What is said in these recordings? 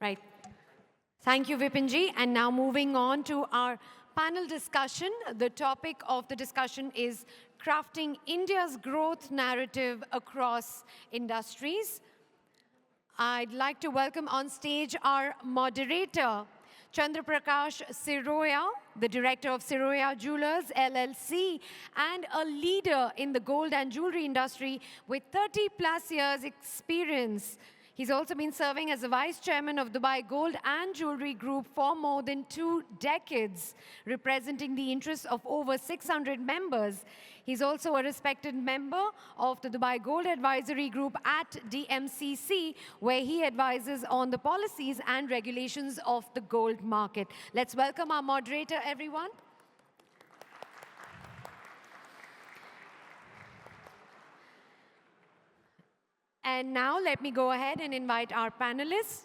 Right. Thank you, Vipinji. And now moving on to our panel discussion. The topic of the discussion is crafting India's growth narrative across industries. I'd like to welcome on stage our moderator, Chandraprakash Siroya, the director of Siroya Jewelers LLC, and a leader in the gold and jewelry industry with 30 plus years experience. He's also been serving as the vice chairman of Dubai Gold and Jewelry Group for more than 2 decades, representing the interests of over 600 members. He's also a respected member of the Dubai Gold Advisory Group at DMCC, where he advises on the policies and regulations of the gold market. Let's welcome our moderator, everyone. And now let me go ahead and invite our panelists.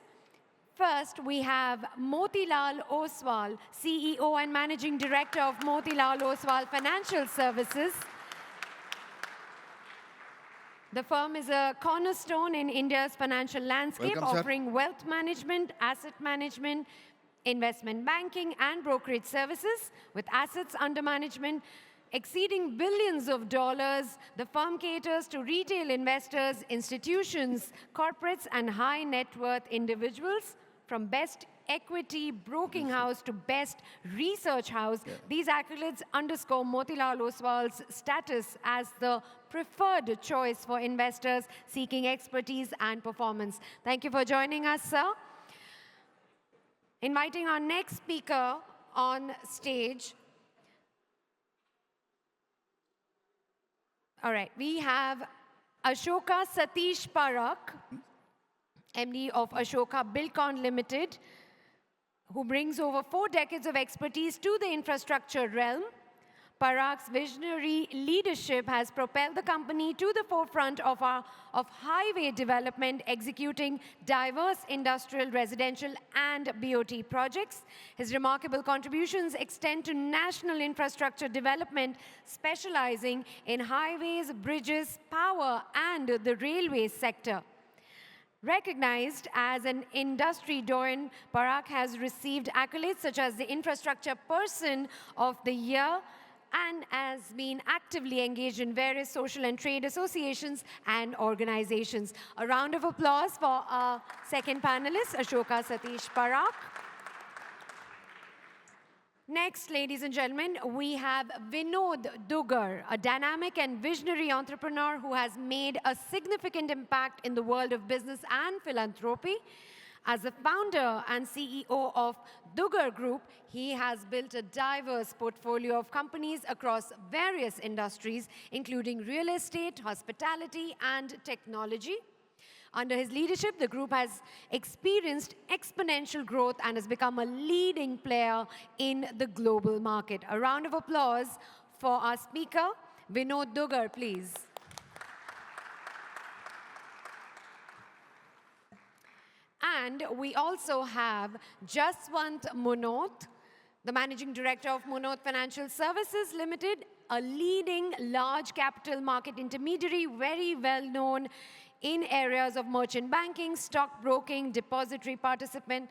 First, we have Motilal Oswal, CEO and Managing Director of Motilal Oswal Financial Services. The firm is a cornerstone in India's financial landscape, offering wealth management, asset management, investment banking, and brokerage services. With assets under management exceeding billions of dollars, the firm caters to retail investors, institutions, corporates, and high net worth individuals. From best equity broking house to best research house, these accolades underscore Motilal Oswal's status as the preferred choice for investors seeking expertise and performance. Thank you for joining us, sir. Inviting our next speaker on stage. All right, we have Ashoka Satish Parakh, MD of Ashoka Buildcon Limited, who brings over 4 decades of expertise to the infrastructure realm. Parakh's visionary leadership has propelled the company to the forefront of highway development, executing diverse industrial, residential, and BOT projects. His remarkable contributions extend to national infrastructure development, specializing in highways, bridges, power, and the railway sector. Recognized as an industry doyen, Parakh has received accolades such as the Infrastructure Person of the Year and has been actively engaged in various social and trade associations and organizations. A round of applause for our second panelist, Ashoka Satish Parakh. Next, ladies and gentlemen, we have Vinod Dugar, a dynamic and visionary entrepreneur who has made a significant impact in the world of business and philanthropy. As the founder and CEO of Dugar Group, he has built a diverse portfolio of companies across various industries, including real estate, hospitality, and technology. Under his leadership, the group has experienced exponential growth and has become a leading player in the global market. A round of applause for our speaker, Vinod Dugar, please. And we also have Jaswant Munot, the Managing Director of Munot Financial Services Limited, a leading large capital market intermediary, very well known in areas of merchant banking, stock broking, depository participant,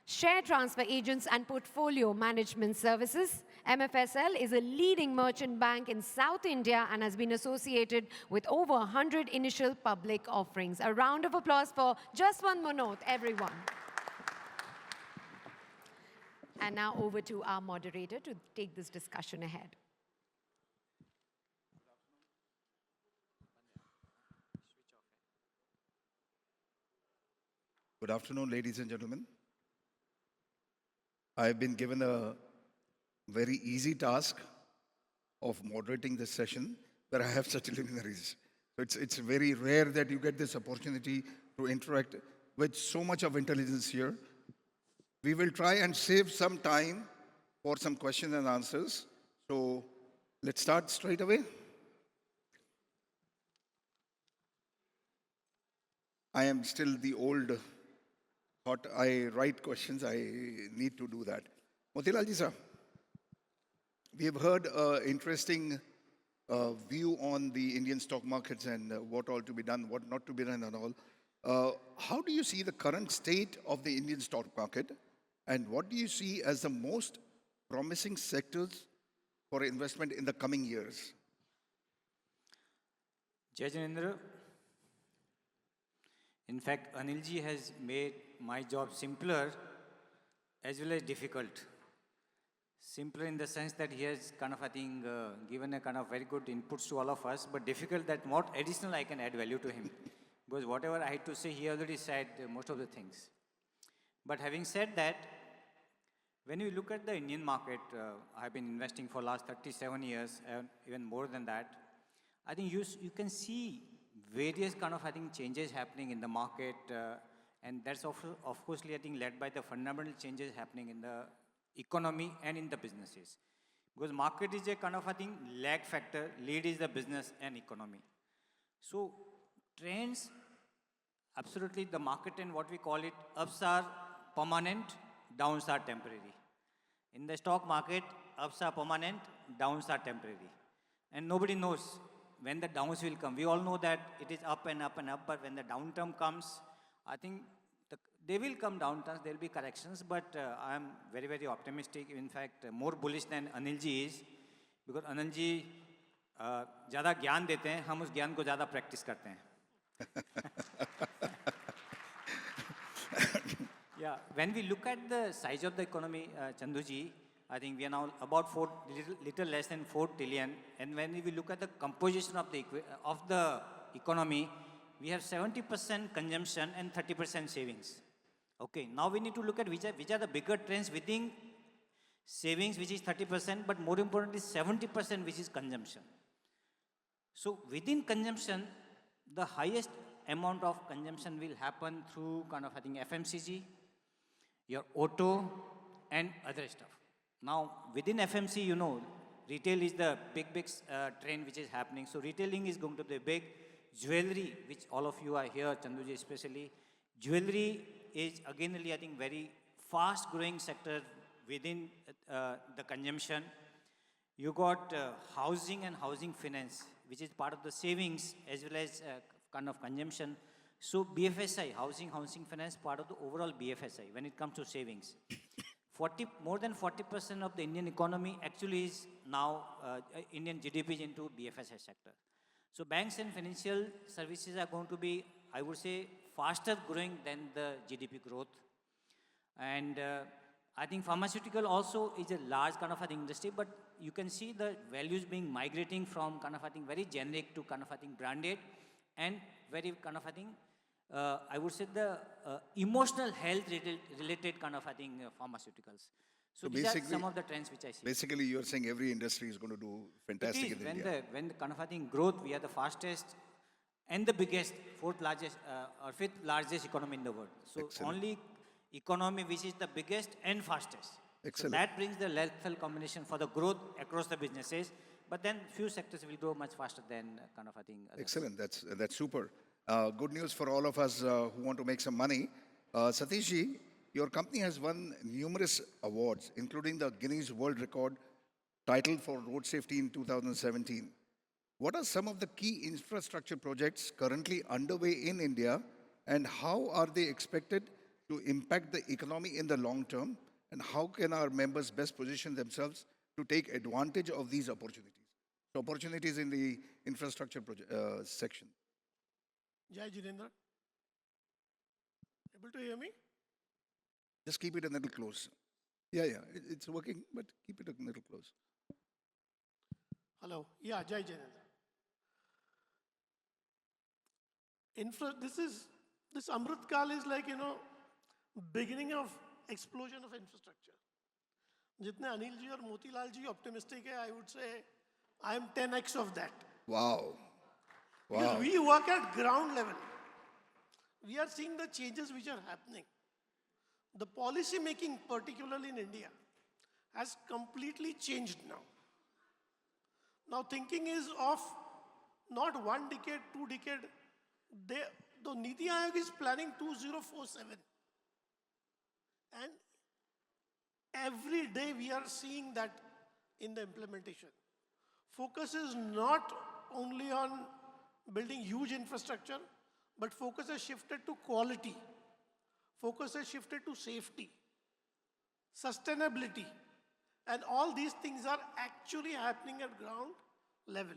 share transfer agents, and portfolio management services. MFSL is a leading merchant bank in South India and has been associated with over 100 initial public offerings. A round of applause for Jaswant Munot, everyone. And now over to our moderator to take this discussion ahead. Good afternoon, ladies and gentlemen. I've been given a very easy task of moderating this session, but I have such luminaries. So it's very rare that you get this opportunity to interact with so much of intelligence here. We will try and save some time for some questions and answers. So let's start straight away. I am still the old thought I write questions, I need to do that. Motilal ji sir, we have heard an interesting view on the Indian stock markets and what all to be done, what not to be done and all. How do you see the current state of the Indian stock market, and what do you see as the most promising sectors for investment in the coming years? Jai Janendra, in fact, Anilji has made my job simpler as well as difficult. Simpler in the sense that he has kind of, I think, given a kind of very good inputs to all of us, but difficult that what additional I can add value to him. Because whatever I had to say, he already said most of the things. But having said that, when you look at the Indian market, I've been investing for last 37 years, even more than that. I think you can see various kind of, I think, changes happening in the market, and that's of course, I think, led by the fundamental changes happening in the economy and in the businesses. Because market is a kind of, I think, lag factor, lead is the business and economy. So trends, absolutely the market and what we call it, ups are permanent, downs are temporary. In the stock market, ups are permanent, downs are temporary. And nobody knows when the downs will come. We all know that it is up and up and up, but when the downturn comes, I think they will come downturns, there will be corrections, but I am very, very optimistic. In fact, more bullish than Anilji is, because Anilji ज़्यादा ज्ञान देते हैं, हम उस ज्ञान को ज़्यादा practice करते हैं. Yeah, when we look at the size of the economy, Chanduji, I think we are now about little less than 4 trillion. And when we look at the composition of the economy, we have 70% consumption and 30% savings. Okay, now we need to look at which are the bigger trends within savings, which is 30%, but more importantly, 70%, which is consumption. So within consumption, the highest amount of consumption will happen through kind of, I think, FMCG, your auto, and other stuff. Now, within FMC, you know, retail is the big trend which is happening. So retailing is going to be big. Jewelry, which all of you are here, Chanduji especially, jewelry is again, really, I think, very fast growing sector within the consumption. You got housing and housing finance, which is part of the savings as well as kind of consumption. So BFSI, housing finance, part of the overall BFSI when it comes to savings. More than 40% of the Indian economy actually is now Indian GDP is into BFSI sector. So banks and financial services are going to be, I would say, faster growing than the GDP growth. And I think pharmaceutical also is a large kind of, I think, industry, but you can see the values being migrating from kind of, I think, very generic to kind of, I think, branded, and very kind of, I think, I would say the emotional health related kind of, I think, pharmaceuticals. So these are some of the trends which I see. Basically, you're saying every industry is going to do fantastic in India. When the kind of, I think, growth, we are the fastest and the biggest, fourth largest or fifth largest economy in the world. So Excellent. Only economy which is the biggest and fastest. Excellent. So that brings the lethal combination for the growth across the businesses. But then few sectors will grow much faster than kind of, I think. Excellent. That's super. Good news for all of us who want to make some money. Satishji, your company has won numerous awards, including the Guinness World Record title for road safety in 2017. What are some of the key infrastructure projects currently underway in India, and how are they expected to impact the economy in the long term? And how can our members best position themselves to take advantage of these opportunities? So opportunities in the infrastructure section. Jai Jinendra. Able to hear me? Just keep it a little close. Yeah, it's working, but keep it a little close. Hello. Yeah, Jai Jinendra. This Amrit Kal is like, beginning of explosion of infrastructure. Jitne Anil ji or Motilal ji optimistic hai, I would say I am 10x of that. Wow. Because we work at ground level. We are seeing the changes which are happening. The policy making, particularly in India, has completely changed now. Now thinking is of not 1 decade, 2 decade. The Niti Aayog is planning 2047. And every day we are seeing that in the implementation. Focus is not only on building huge infrastructure, but focus has shifted to quality. Focus has shifted to safety, sustainability, and all these things are actually happening at ground level.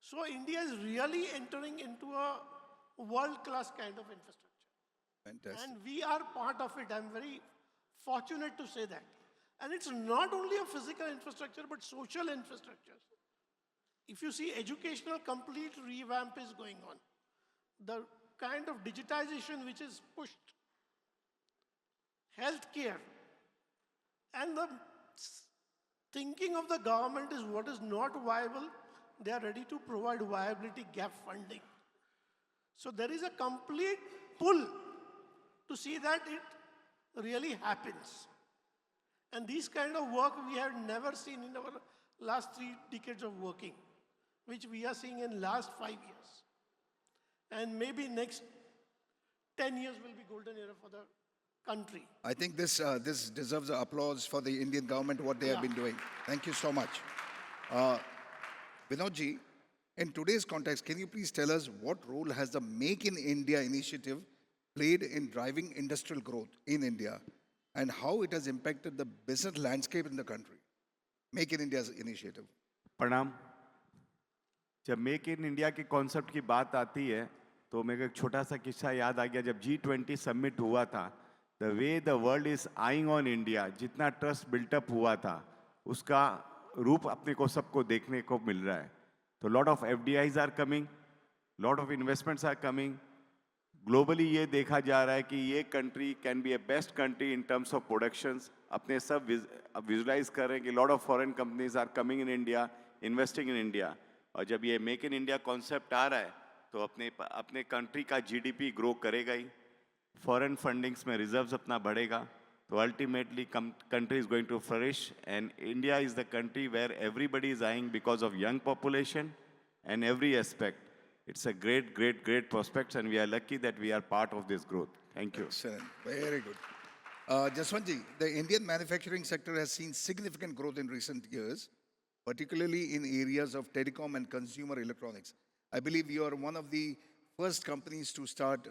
So India is really entering into a world-class kind of infrastructure. Fantastic. And we are part of it. I'm very fortunate to say that. And it's not only a physical infrastructure, but social infrastructure. If you see, educational complete revamp is going on. The kind of digitization which is pushed, healthcare, and the thinking of the government is what is not viable, they are ready to provide viability gap funding. So there is a complete pull to see that it really happens. And this kind of work we have never seen in our last 3 decades of working, which we are seeing in last 5 years. And maybe next 10 years will be golden era for the country. I think this deserves applause for the Indian government, what they have been doing. Thank you so much. Vinodji, in today's context, can you please tell us what role has the Make in India initiative played in driving industrial growth in India and how it has impacted the business landscape in the country? Make in India's initiative. प्रणाम। जब make in India के concept की बात आती है तो मेरे को एक छोटा सा किस्सा याद आ गया। जब G20 समिट हुआ था, the way the world is eyeing on India, जितना ट्रस्ट बिल्टअप हुआ था उसका रूप अपने को सबको देखने को मिल रहा है। तो lot of FDIs are coming, lot of investments are coming. Globally ये देखा जा रहा है कि ये country can be a best country in terms of productions. अपने सब विजुलाइज कर रहे हैं कि lot of foreign companies are coming in India, investing in India. और जब ये मेक इन इंडिया कॉन्सेप्ट आ रहा है तो अपने कंट्री का GDP ग्रो करेगा ही, फॉरेन फंडिंग्स में रिजर्व्स अपना बढ़ेगा, तो ultimately country is going to flourish. And India is the country where everybody is eyeing because of young population and every aspect. It's a great, great, great prospects, and we are lucky that we are part of this growth. Thank you. Excellent. Very good. Jaswantji, the Indian manufacturing sector has seen significant growth in recent years, particularly in areas of telecom and consumer electronics. I believe you are one of the first companies to start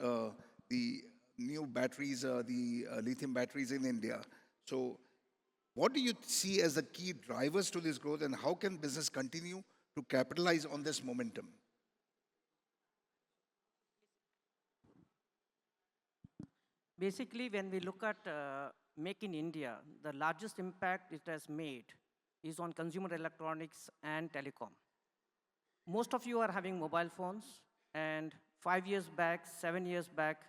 the new batteries, the lithium batteries in India. So what do you see as the key drivers to this growth, and how can business continue to capitalize on this momentum? Basically, when we look at Make in India, the largest impact it has made is on consumer electronics and telecom. Most of you are having mobile phones, and 5 years back, 7 years back,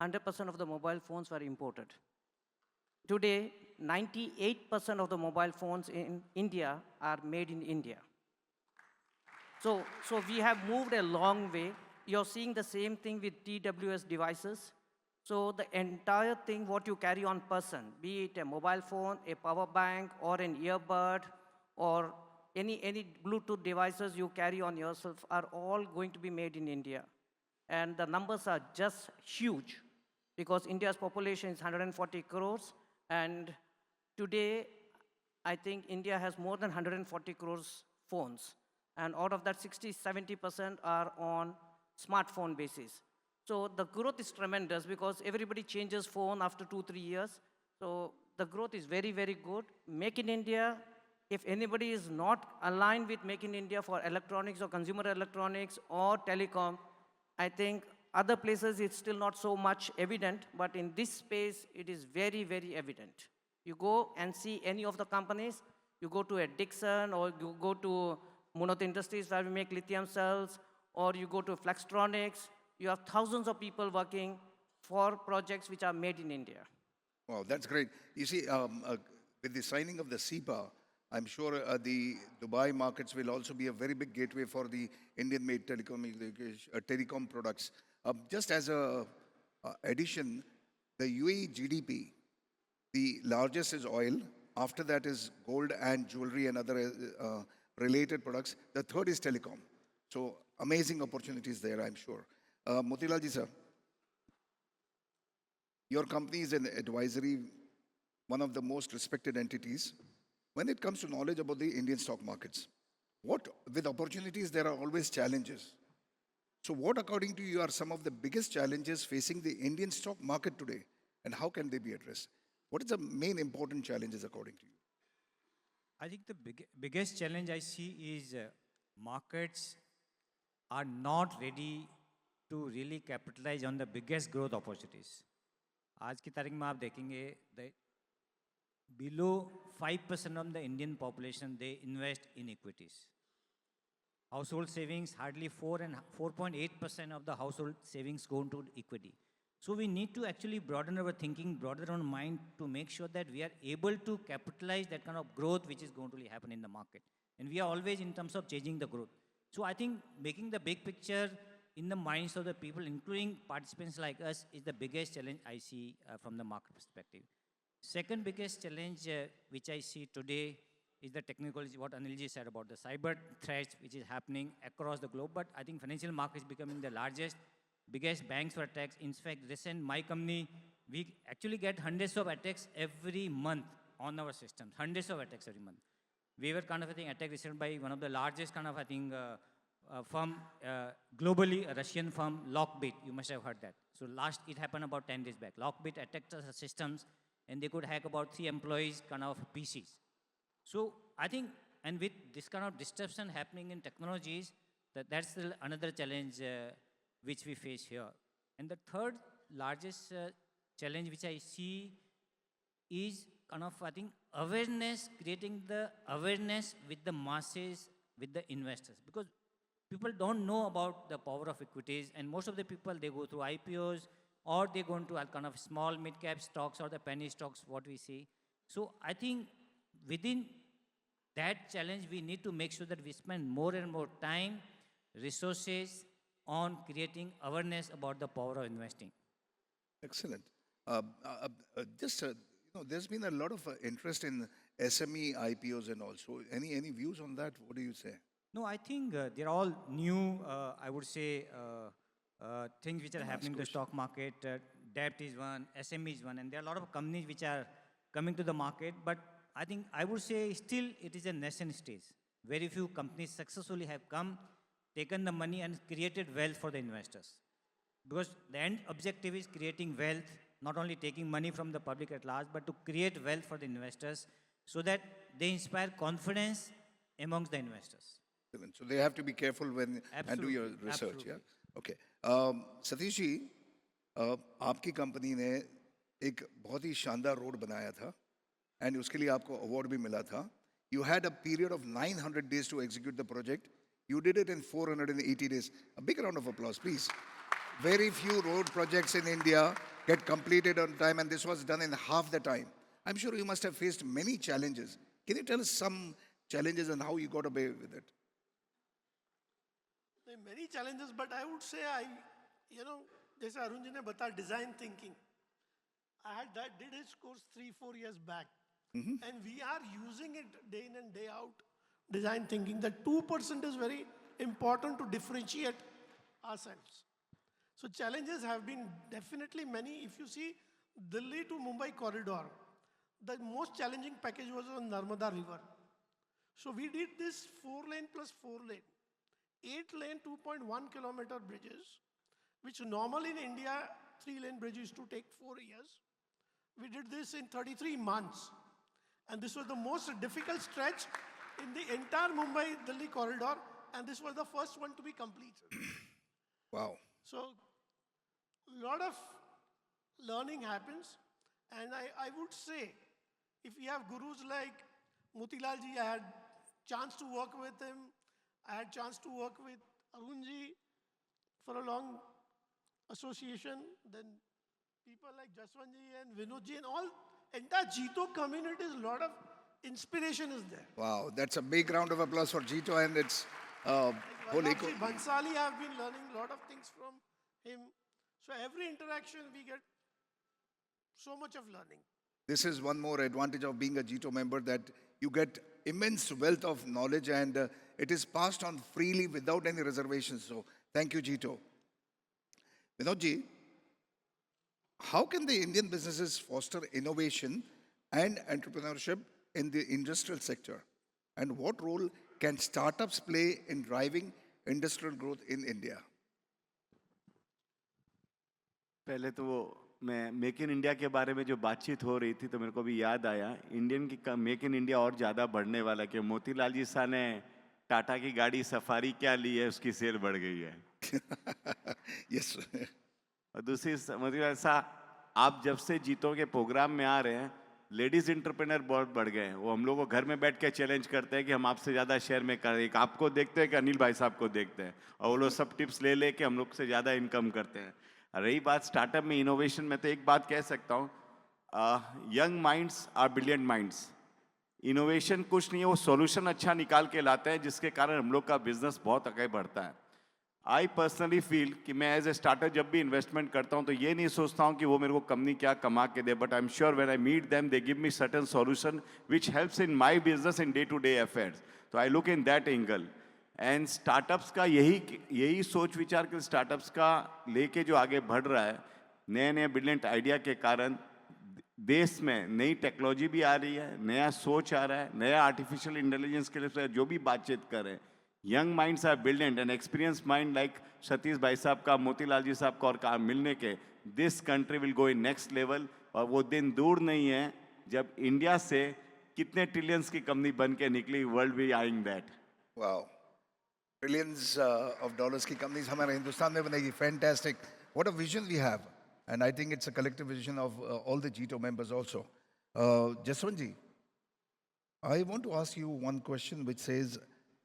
100% of the mobile phones were imported. Today, 98% of the mobile phones in India are made in India. So we have moved a long way. You're seeing the same thing with TWS devices. So the entire thing what you carry on person, be it a mobile phone, a power bank, or an earbud, or any Bluetooth devices you carry on yourself are all going to be made in India. And the numbers are just huge because India's population is 140 crores. And today, I think India has more than 140 crores phones. And out of that, 60-70% are on smartphone basis. So the growth is tremendous because everybody changes phone after 2-3 years. So the growth is very, very good. Make in India, if anybody is not aligned with Make in India for electronics or consumer electronics or telecom, I think other places it's still not so much evident, but in this space, it is very, very evident. You go and see any of the companies, you go to a Dixon or you go to Monoth Industries where we make lithium cells, or you go to Flextronics, you have thousands of people working for projects which are made in India. Wow, that's great. You see, with the signing of the CEPA, I'm sure the Dubai markets will also be a very big gateway for the Indian-made telecom products. Just as a addition, the UAE GDP, the largest is oil. After that is gold and jewelry and other related products. The third is telecom. So amazing opportunities there, I'm sure. Motilal ji sir, your company is an advisory, one of the most respected entities. When it comes to knowledge about the Indian stock markets, with opportunities, there are always challenges. So what, according to you, are some of the biggest challenges facing the Indian stock market today, and how can they be addressed? What is the main important challenges, according to you? I think the biggest challenge I see is markets are not ready to really capitalize on the biggest growth opportunities. आज की तारीख में आप देखेंगे that below 5% of the Indian population they invest in equities. Household savings, hardly 4.8% of the household savings go into equity. So we need to actually broaden our thinking, broaden our mind to make sure that we are able to capitalize that kind of growth which is going to happen in the market. And we are always in terms of changing the growth. So I think making the big picture in the minds of the people, including participants like us, is the biggest challenge I see from the market perspective. Second biggest challenge which I see today is the technical, what Anilji said about the cyber threats which is happening across the globe. But I think financial markets becoming the largest, biggest banks for attacks. In fact, recent my company, we actually get hundreds of attacks every month on our systems, hundreds of attacks every month. We were kind of, I think, attacked recently by one of the largest kind of, I think, firm globally, a Russian firm, Lockbit. You must have heard that. So it happened about 10 days back. Lockbit attacked our systems, and they could hack about 3 employees' kind of PCs. So I think, and with this kind of disruption happening in technologies, that's another challenge which we face here. And the third largest challenge which I see is kind of, I think, awareness, creating the awareness with the masses, with the investors. Because people don't know about the power of equities, and most of the people, they go through IPOs, or they go into a kind of small mid-cap stocks or the penny stocks, what we see. So I think within that challenge, we need to make sure that we spend more and more time, resources on creating awareness about the power of investing. Excellent. There's been a lot of interest in SME IPOs and also. Any views on that? What do you say? No, I think they're all new, I would say, things which are happening in the stock market. Debt is one, SME is one, and there are a lot of companies which are coming to the market. But I think I would say still it is a nascent stage. Very few companies successfully have come, taken the money and created wealth for the investors. Because the end objective is creating wealth, not only taking money from the public at large, but to create wealth for the investors so that they inspire confidence amongst the investors. Excellent. So they have to be careful when and do your Absolutely. research. Absolutely. Yeah. Okay. Satish ji, आपकी company ने एक बहुत ही शानदार road बनाया था, and उसके लिए आपको अवार्ड भी मिला था. You had a period of 900 days to execute the project. You did it in 480 days. A big round of applause, please. Very few road projects in India get completed on time, and this was done in half the time. I'm sure you must have faced many challenges. Can you tell us some challenges and how you got away with it? There are many challenges, but I would say जैसे अरुण जी ने बताया design thinking. Did his course 3-4 years back, and we are using it day in and day out. Design thinking. The 2% is very important to differentiate ourselves. So challenges have been definitely many. If you see Delhi to Mumbai corridor, the most challenging package was on Narmada River. So we did this 4-lane plus 4-lane, 8-lane, 2.1 kilometer bridges, which normally in India, 3-lane bridge used to take 4 years. We did this in 33 months. And this was the most difficult stretch in the entire Mumbai-Delhi corridor, and this was the first one to be completed. Wow. So, a lot of learning happens, and I would say, if we have gurus like Motilal ji, I had chance to work with him, I had chance to work with Arun ji for a long association, then people like Jaswant ji and Vinod ji and all, entire Jito community, a lot of inspiration is there. Wow, that's a big round of applause for Jito and its whole eco. Bhansali, have been learning a lot of things from him. So every interaction we get so much of learning. This is one more advantage of being a Jito member, that you get immense wealth of knowledge, and it is passed on freely without any reservations. So thank you, Jito. Vinod ji, how can the Indian businesses foster innovation and entrepreneurship in the industrial sector? And what role can startups play in driving industrial growth in India? पहले तो वो मैं make in India के बारे में जो बातचीत हो रही थी तो मेरे को भी याद आया इंडियन की मेक इन इंडिया और ज़्यादा बढ़ने वाला है कि मोतीलाल जी सा ने टाटा की गाड़ी सफारी क्या ली है उसकी सेल बढ़ गई है Yes. और दूसरी मोतीलाल सा आप जब से जीतो के प्रोग्राम में आ रहे हैं लेडीज इंटरप्रेनर बहुत बढ़ गए हैं वो हम लोग को घर में बैठ के चैलेंज करते हैं कि हम आपसे ज़्यादा शेयर में करें एक आपको देखते हैं कि अनिल भाई साहब को देखते हैं और वो लोग सब टिप्स ले ले के हम लोग से ज़्यादा इनकम करते हैं रही बात स्टार्टअप में इनोवेशन में तो एक बात कह सकता हूँ young minds are brilliant minds innovation कुछ नहीं है वो सॉल्यूशन अच्छा निकाल के लाते हैं जिसके कारण हम लोग का बिजनेस बहुत आगे बढ़ता है आई पर्सनली फील कि मैं एज ए स्टार्टर जब भी इन्वेस्टमेंट करता हूँ तो ये नहीं सोचता हूँ कि वो मेरे को कंपनी क्या कमा के दे but I am sure when I meet them they give me certain solution which helps in my business in day to day affairs तो I look in that angle and startups का यही सोच विचार के स्टार्टअप्स का लेके जो आगे बढ़ रहा है नए नए ब्रिलियंट आइडिया के कारण देश में नई टेक्नोलॉजी भी आ रही है नया सोच आ रहा है नया आर्टिफिशियल इंटेलिजेंस के लिए जो भी बातचीत करें young minds are brilliant and experience mind like Satish भाई साहब का मोतीलाल जी साहब का और काम मिलने के this country will go in next level और वो दिन दूर नहीं है जब इंडिया से कितने ट्रिलियंस की कंपनी बन के निकली वर्ल्ड भी eyeing that Wow. Trillions of dollars की companies हमारे हिंदुस्तान में बनेगी. Fantastic. What a vision we have. And I think it's a collective vision of all the G2 members also. Jaswant ji, I want to ask you one question which says,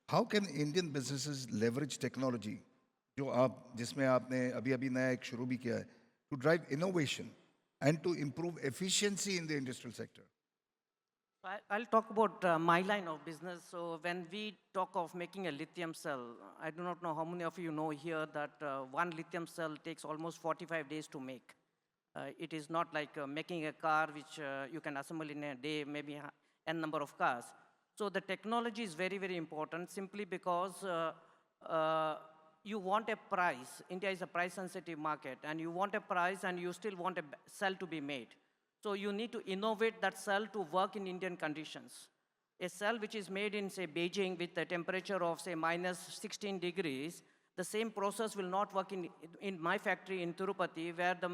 how can Indian businesses leverage technology, जो आप जिसमें आपने अभी अभी नया एक शुरू भी किया है, to drive innovation and to improve efficiency in the industrial sector? I'll talk about my line of business. So when we talk of making a lithium cell, I do not know how many of you know here that one lithium cell takes almost 45 days to make. It is not like making a car which you can assemble in a day, maybe n number of cars. So the technology is very, very important simply because you want a price. India is a price-sensitive market, and you want a price and you still want a cell to be made. So you need to innovate that cell to work in Indian conditions. A cell which is made in, say, Beijing with a temperature of, say, minus 16 degrees, the same process will not work in my factory in Tirupati, where the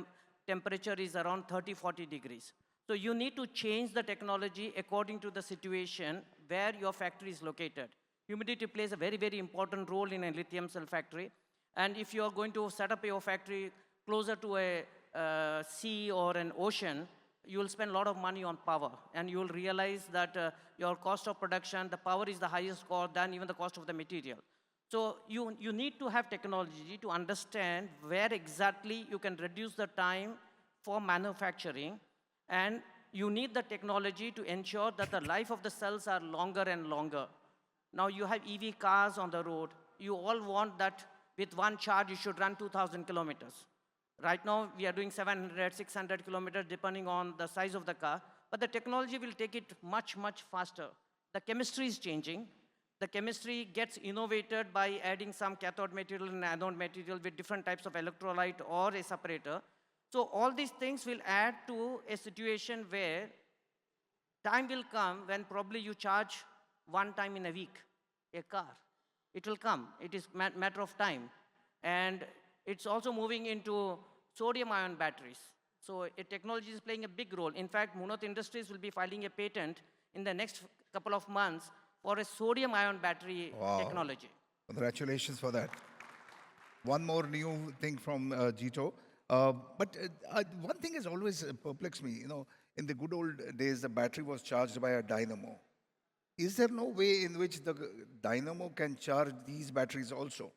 temperature is around 30, 40 degrees. So you need to change the technology according to the situation where your factory is located. Humidity plays a very, very important role in a lithium cell factory. And if you are going to set up your factory closer to a sea or an ocean, you will spend a lot of money on power, and you will realize that your cost of production, the power is the highest cost than even the cost of the material. So you need to have technology to understand where exactly you can reduce the time for manufacturing, and you need the technology to ensure that the life of the cells are longer and longer. Now you have EV cars on the road. You all want that with one charge you should run 2,000 kilometers. Right now, we are doing 700, 600 kilometers, depending on the size of the car. But the technology will take it much, much faster. The chemistry is changing. The chemistry gets innovated by adding some cathode material and anode material with different types of electrolyte or a separator. So all these things will add to a situation where time will come when probably you charge one time in a week a car. It will come. It is matter of time. And it's also moving into sodium-ion batteries. So technology is playing a big role. In fact, Munot Industries will be filing a patent in the next couple of months for a sodium-ion battery technology. Congratulations for that. One more new thing from Jito. But one thing has always perplexed me. You know, in the good old days, the battery was charged by a dynamo. Is there no way in which the dynamo can charge these batteries also?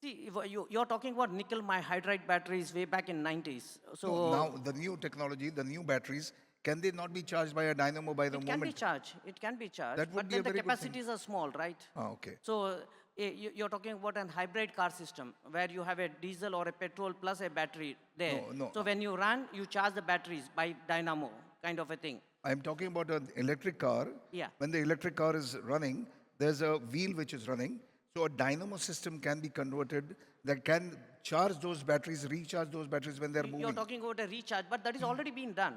See, you're talking about nickel hydride batteries way back in 90s. So No, now the new technology, the new batteries, can they not be charged by a dynamo by the it moment? can be charged. It can be charged. That would But be a then the very good thing. capacities are small, right? Ah, okay. So you're talking about an hybrid car system where you have a diesel or a petrol plus a battery there. No. So when you run, you charge the batteries by dynamo, kind of a thing. I'm talking about an electric car. Yeah. When the electric car is running, there's a wheel which is running. So a dynamo system can be converted that can charge those batteries, recharge those batteries when they're moving. You're talking about a recharge, but that is already been done.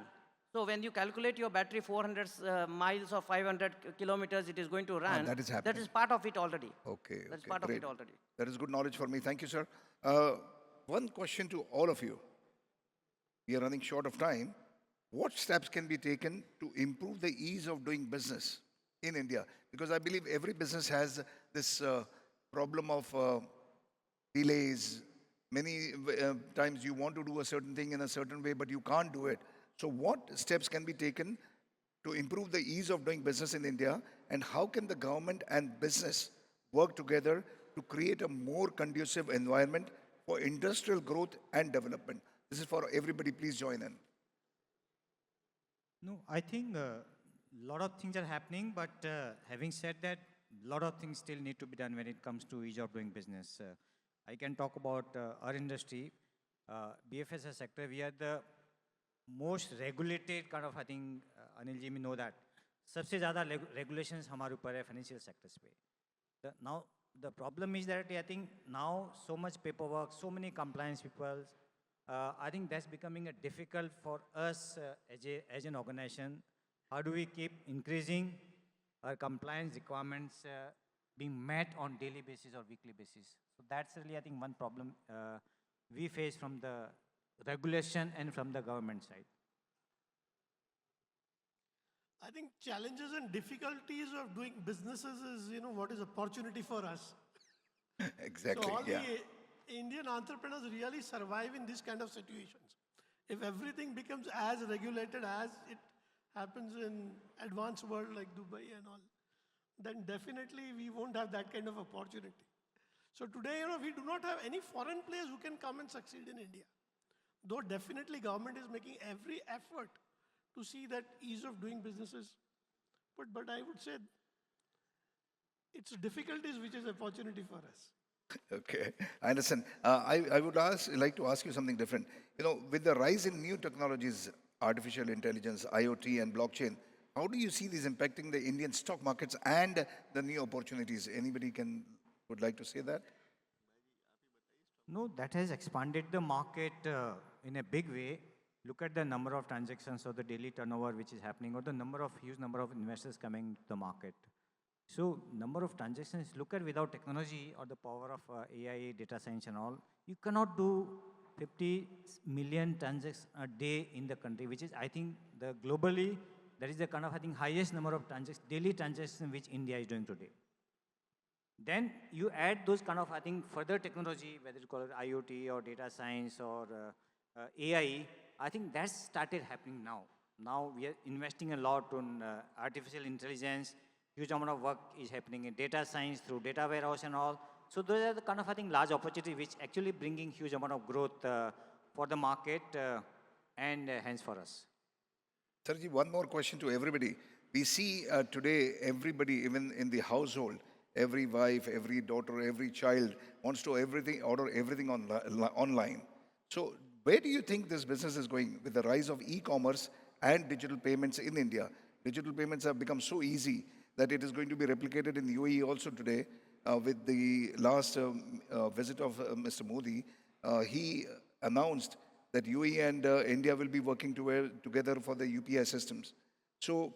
So when you calculate your battery 400 miles or 500 kilometers it is going to run, that is happening. that is part of it already. Okay. That's okay, part great. of it already. That is good knowledge for me. Thank you, sir. One question to all of you. we are running short of time. What steps can be taken to improve the ease of doing business in India? Because I believe every business has this problem of delays. Many times you want to do a certain thing in a certain way, but you can't do it. So, what steps can be taken to improve the ease of doing business in India? And how can the government and business work together to create a more conducive environment for industrial growth and development? This is for everybody. Please join in. No, I think a lot of things are happening, but having said that, a lot of things still need to be done when it comes to ease of doing business. I can talk about our industry, BFSI sector. We are the most regulated kind of, I think, Anil ji may know that. सबसे ज़्यादा regulations हमारे ऊपर है financial sectors पे. Now the problem is that I think now so much paperwork, so many compliance people. I think that's becoming a difficult for us as an organization. How do we keep increasing our compliance requirements being met on daily basis or weekly basis? So that's really, I think, one problem we face from the regulation and from the government side. I think challenges and difficulties of doing businesses is, what is opportunity for us. Exactly. So all Yeah. the Indian entrepreneurs really survive in this kind of situations. If everything becomes as regulated as it happens in advanced world like Dubai and all, then definitely we won't have that kind of opportunity. So today, we do not have any foreign players who can come and succeed in India. Though definitely government is making every effort to see that ease of doing businesses. But I would say it's difficulties which is opportunity for us. Okay, I understand. I would like to ask you something different. With the rise in new technologies, artificial intelligence, IoT, and blockchain, how do you see these impacting the Indian stock markets and the new opportunities? Anybody would like to say that? No, that has expanded the market in a big way. Look at the number of transactions or the daily turnover which is happening, or the huge number of investors coming to the market. So number of transactions, look at without technology or the power of AI, data science and all, you cannot do 50 million transactions a day in the country, which is, I think, globally, that is the kind of, I think, highest number of daily transactions which India is doing today. Then you add those kind of, I think, further technology, whether you call it IoT or data science or AI, I think that's started happening now. Now we are investing a lot on artificial intelligence. Huge amount of work is happening in data science through data warehouse and all. So those are the kind of, I think, large opportunities which actually bringing huge amount of growth for the market and hence for us. Sarji, one more question to everybody. We see today everybody, even in the household, every wife, every daughter, every child wants to order everything online. So where do you think this business is going with the rise of e-commerce and digital payments in India? Digital payments have become so easy that it is going to be replicated in UAE also today. With the last visit of Mr. Modi, he announced that UAE and India will be working together for the UPI systems. So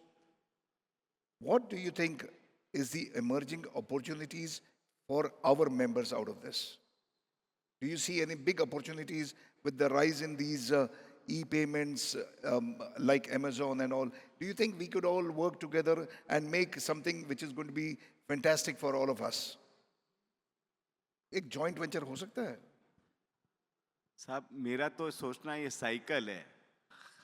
what do you think is the emerging opportunities for our members out of this? Do you see any big opportunities with the rise in these e-payments like Amazon and all? Do you think we could all work together and make something which is going to be fantastic for all of us? एक joint venture हो सकता है? साहब मेरा तो सोचना ये cycle है,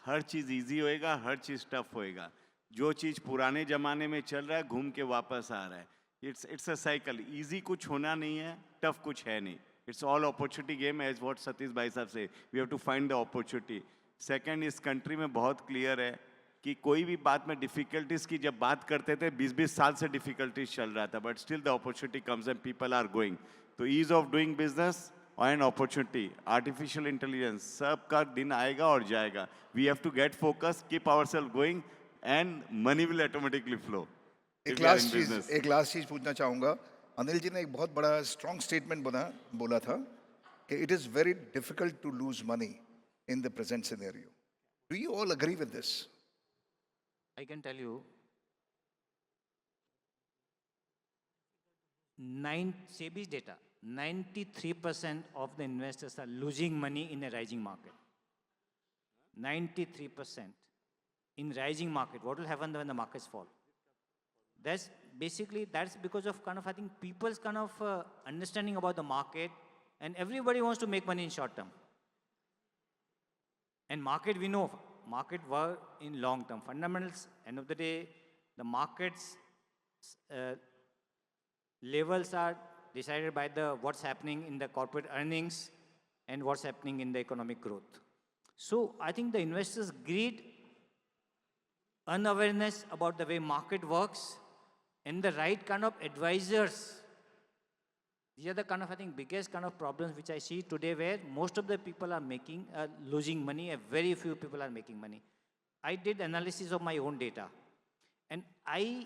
हर चीज़ इजी होएगा, हर चीज़ टफ होएगा. जो चीज़ पुराने ज़माने में चल रहा है घूम के वापस आ रहा है. It's a cycle. Easy कुछ होना नहीं है, tough कुछ है नहीं. It's all opportunity game as what Satish Bhai साहब say. We have to find the opportunity. Second, इस country में बहुत clear है कि कोई भी बात में difficulties की जब बात करते थे 20-20 साल से difficulties चल रहा था, but still the opportunity comes and people are going. तो ease of doing business and opportunity, artificial intelligence, सबका दिन आएगा और जाएगा. We have to get focused, keep ourselves going, and money will automatically flow. एक लास्ट चीज पूछना चाहूँगा. अनिल जी ने एक बहुत बड़ा स्ट्रॉन्ग स्टेटमेंट बोला था कि it is very difficult to lose money in the present scenario. Do you all agree with this? I can tell you, SEBI's data, 93% of the investors are losing money in a rising market. 93% in rising market. What will happen when the markets fall? That's because of kind of, I think, people's kind of understanding about the market, and everybody wants to make money in short term. And market, we know, market work in long term. Fundamentals, end of the day, the markets levels are decided by what's happening in the corporate earnings and what's happening in the economic growth. So I think the investors' greed, unawareness about the way market works, and the right kind of advisors. These are the kind of, I think, biggest kind of problems which I see today, where most of the people are losing money, and very few people are making money. I did analysis of my own data, and I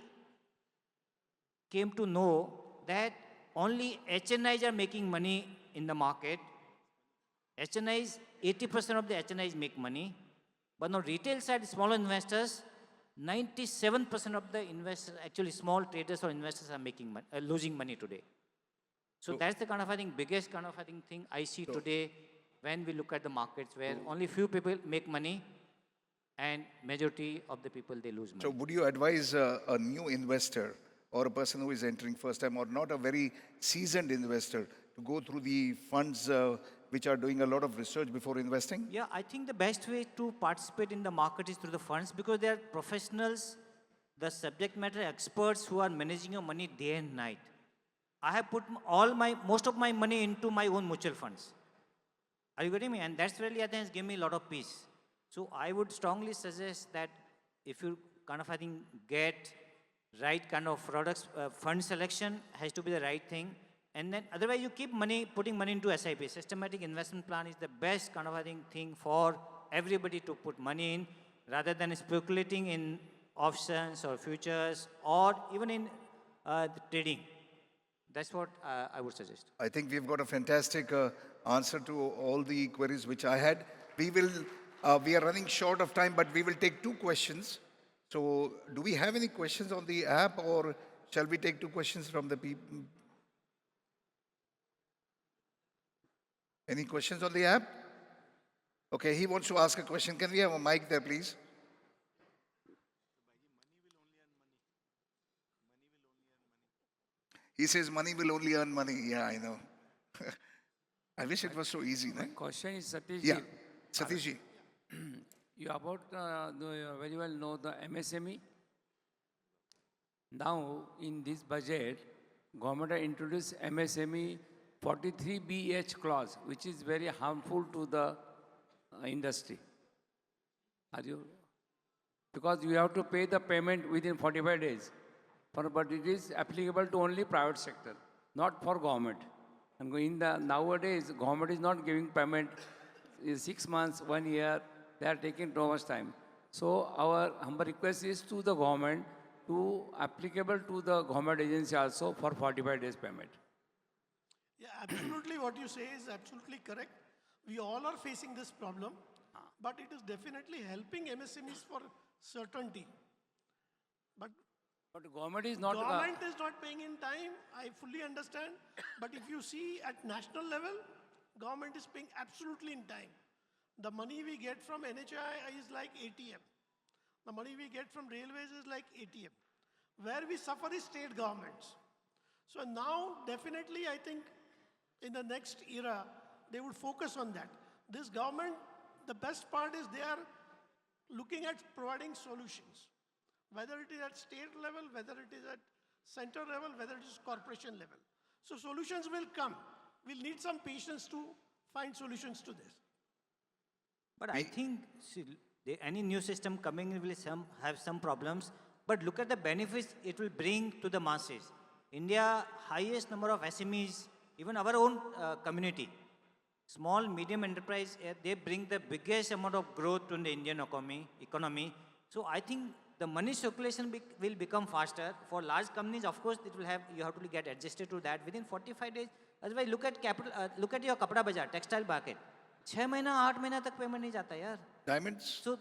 came to know that only HNIs are making money in the market. HNIs, 80% of the HNIs make money, but on retail side, small investors, 97% of the investors, actually small traders or investors, are losing money today. So that's the kind of, I think, biggest kind of, I think, thing I see today when we look at the markets, where only few people make money and majority of the people, they lose money. So would you advise a new investor or a person who is entering first time or not a very seasoned investor to go through the funds which are doing a lot of research before investing? Yeah, I think the best way to participate in the market is through the funds, because they are professionals, the subject matter experts who are managing your money day and night. I have put most of my money into my own mutual funds. Are you getting me? And that's really, I think, has given me a lot of peace. So I would strongly suggest that if you kind of, I think, get right kind of products, fund selection has to be the right thing. And then otherwise you keep putting money into SIP. Systematic investment plan is the best kind of, I think, thing for everybody to put money in, rather than speculating in options or futures or even in the trading. That's what I would suggest. I think we've got a fantastic answer to all the queries which I had. We are running short of time, but we will take 2 questions. So do we have any questions on the app, or shall we take 2 questions from the people? Any questions on the app? Okay, he wants to ask a question. Can we have a mic there, please? He says money will only earn money. Yeah, I know. I wish it was so easy. My question is, Satish, Yeah, Satish ji. you very well know the MSME. Now, in this budget, government has introduced MSME 43BH clause, which is very harmful to the industry. Are you? Because you have to pay the payment within 45 days. But it is applicable to only private sector, not for government. And nowadays, government is not giving payment in 6 months, 1 year. They are taking too much time. So our humble request is to the government to applicable to the government agency also for 45 days payment. Yeah, absolutely. What you say is absolutely correct. We all are facing this problem, but it is definitely helping MSMEs for certainty. But government is not. Government is not paying in time. I fully understand. But if you see at national level, government is paying absolutely in time. The money we get from NHI is like ATM. The money we get from railways is like ATM. Where we suffer is state governments. So now, definitely, I think in the next era, they would focus on that. This government, the best part is they are looking at providing solutions. Whether it is at state level, whether it is at center level, whether it is corporation level. So solutions will come. We'll need some patience to find solutions to this. But I think any new system coming will have some problems. But look at the benefits it will bring to the masses. India, highest number of SMEs, even our own community. Small, medium enterprise, they bring the biggest amount of growth to the Indian economy. So I think the money circulation will become faster. For large companies, of course, you have to get adjusted to that within 45 days. Otherwise, look at your Kapda Bazaar, textile market. 6 months, 8 months tak payment nahi jata yaar. Diamonds? So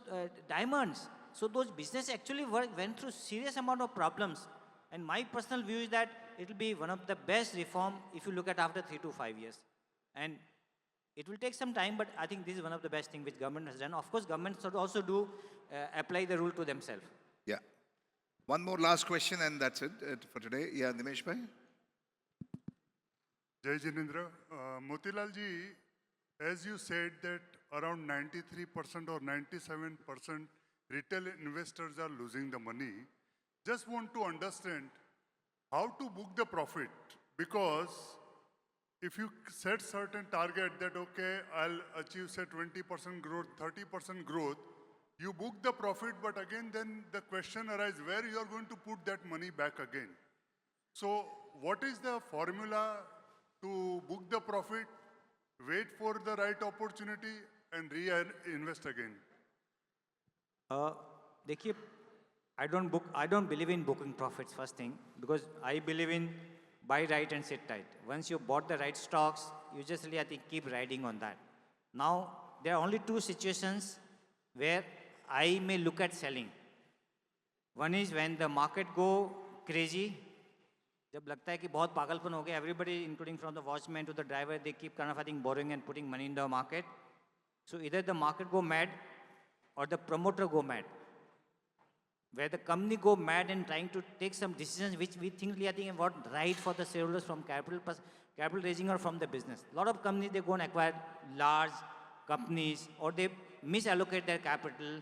diamonds. So those business actually went through serious amount of problems. And my personal view is that it will be one of the best reform if you look at after 3 to 5 years. And It will take some time, but I think this is one of the best things which government has done. Of course, government should also do apply the rule to themselves. Yeah. One more last question, and that's it for today. Yeah, Nimesh bhai. Jai Jinendra. Motilal ji, as you said that around 93% or 97% retail investors are losing the money, just want to understand how to book the profit. Because if you set certain target that, okay, I'll achieve, say, 20% growth, 30% growth, you book the profit, but again, then the question arises where you are going to put that money back again. So what is the formula to book the profit, wait for the right opportunity, and reinvest again? देखिए, I don't believe in booking profits first thing, because I believe in buy right and sit tight. Once you bought the right stocks, you just really, I think, keep riding on that. Now, there are only two situations where I may look at selling. One is when the market go crazy, जब लगता है कि बहुत पागलपन हो गया, everybody, including from the watchman to the driver, they keep kind of, I think, borrowing and putting money in the market. So either the market go mad or the promoter go mad, where the company go mad and trying to take some decisions which we think, I think, what right for the shareholders from capital raising or from the business. A lot of companies, they go and acquire large companies, or they misallocate their capital,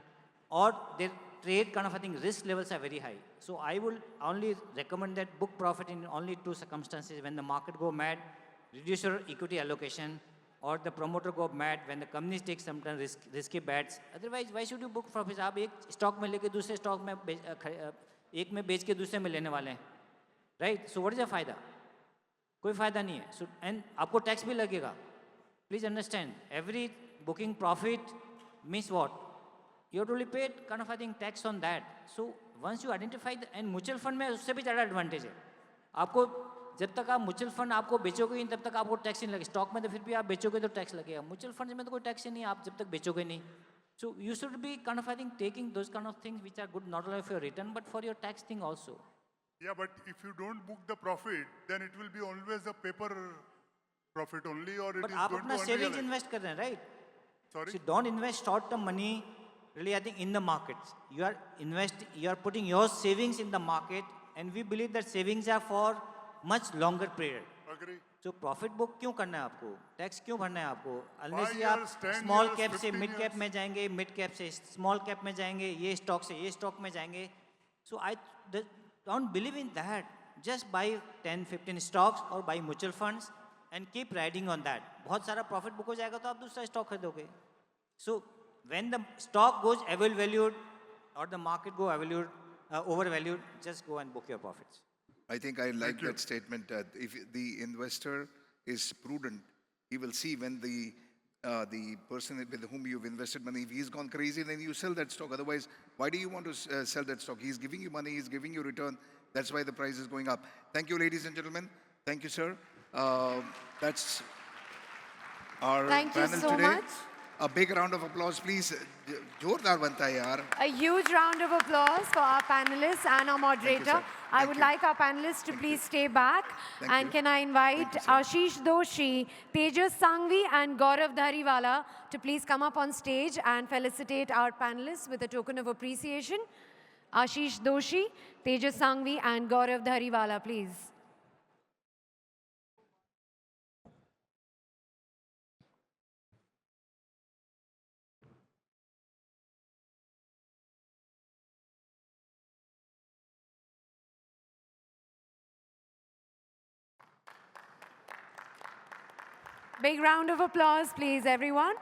or their trade kind of, I think, risk levels are very high. So I will only recommend that book profit in only two circumstances: when the market go mad, reduce your equity allocation, or the promoter go mad when the companies take some risky bets. Otherwise, why should you book profits? आप एक stock में लेके दूसरे stock में एक में बेच के दूसरे में लेने वाले हैं, right? So what is the फायदा? कोई फायदा नहीं है. So and आपको tax भी लगेगा. Please understand, every booking profit means what? You have to really pay kind of, I think, tax on that. So once you identify and mutual fund में उससे भी ज़्यादा advantage है. आपको जब तक आप म्यूचुअल फंड आपको बेचोगे नहीं, तब तक आपको टैक्स नहीं लगेगा. स्टॉक में तो फिर भी आप बेचोगे तो टैक्स लगेगा. म्यूचुअल फंड में तो कोई टैक्स ही नहीं, आप जब तक बेचोगे नहीं. So you should be kind of, I think, taking those kind of things which are good not only for your return but for your tax thing also. Yeah, but if you don't book the profit, then it will be always a paper profit only, or it but is आप going अपना to savings unrealized. Invest कर रहे हैं, right? Sorry? So don't invest short-term money, really, I think, in the markets. You are putting your savings in the market, and we believe that savings are for much longer period. Agree. So profit book क्यों करना है आपको? Tax क्यों भरना है आपको? Unless 5 ये आप years, 10 स्मॉल years, कैप से 15 मिड कैप years. में जाएंगे, मिड कैप से स्मॉल कैप में जाएंगे, ये स्टॉक से ये स्टॉक में जाएंगे. So I don't believe in that. Just buy 10-15 stocks or buy mutual funds and keep riding on that. बहुत सारा profit book हो जाएगा तो आप दूसरा स्टॉक खरीदोगे. So when the stock goes overvalued or the market go overvalued, just go and book your profits. I think I like that statement. If the investor is prudent, he will see when the person with whom you've invested money, if he's gone crazy, then you sell that stock. Otherwise, why do you want to sell that stock? He's giving you money, he's giving you return. That's why the price is going up. Thank you, ladies and gentlemen. Thank you, sir. That's our Thank you panel so today. much. A big round of applause, please. Jordar banta hai yaar. A huge round of applause for our panelists and our moderator. sir. I Thank would you. like our panelists to please stay back. Thank And you. can I invite Thank you, sir. Ashish Doshi, Tejas Sangvi and Gaurav Dhariwala to please come up on stage and felicitate our panelists with a token of appreciation. Ashish Doshi, Tejas Sangvi and Gaurav Dhariwala, please. Big round of applause, please, everyone.